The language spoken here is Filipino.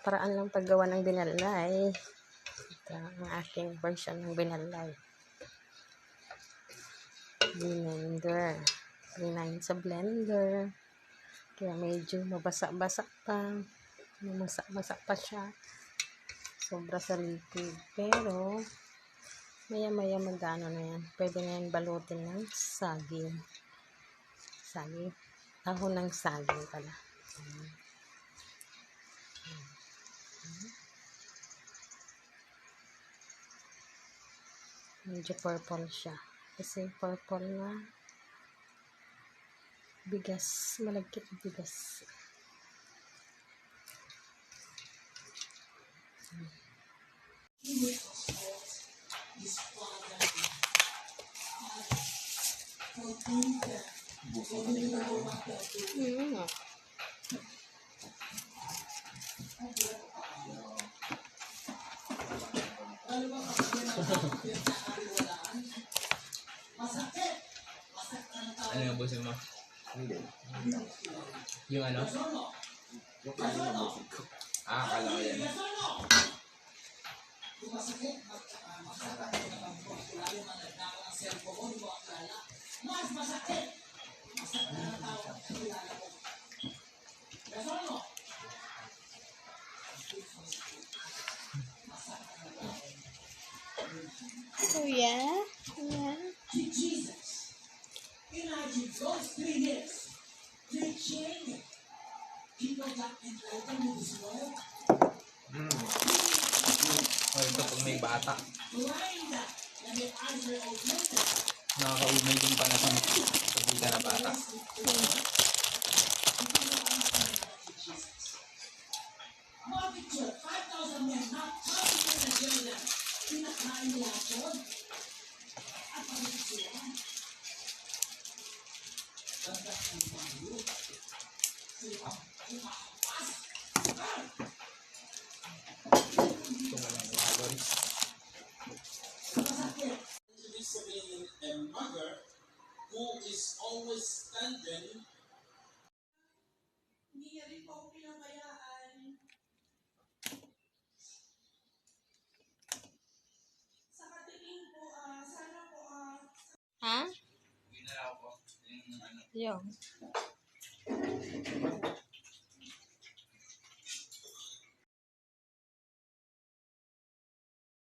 paraan ng paggawa ng binalay. Ito ang aking version ng binalay. Blender. Linayin sa blender. Kaya medyo mabasa-basa pa. Mabasa-basa pa siya. Sobra sa liquid. Pero, maya-maya magano na yan. Pwede na yan balutin ng saging. Saging. Dahon ng saging pala. Medyo purple siya. Kasi purple na bigas. Malagkit na bigas. Ano yung busin mo? Hindi. Yung ano? Yung kanin na busin ko. Akala ko yan. Oh yeah? Yeah. Imagine those 3 years. Preaching. People got enlightened with his word. O ito pag may bata. Blind. And their eyes were open. Nakakaumay din pala sa pagkita na bata. Multitude, 5,000 men, not counting the children. Pinakain nila yun. At pagkakit sila. Ganda ang bayo. Sila ang pakas. Ito mo lang yung calories. Listening a mother who is always standing. Hindi niya rin po ako pinabayaan. Sa katingin po, sana po, Ha? Ginalaw ko yung ano. Yung.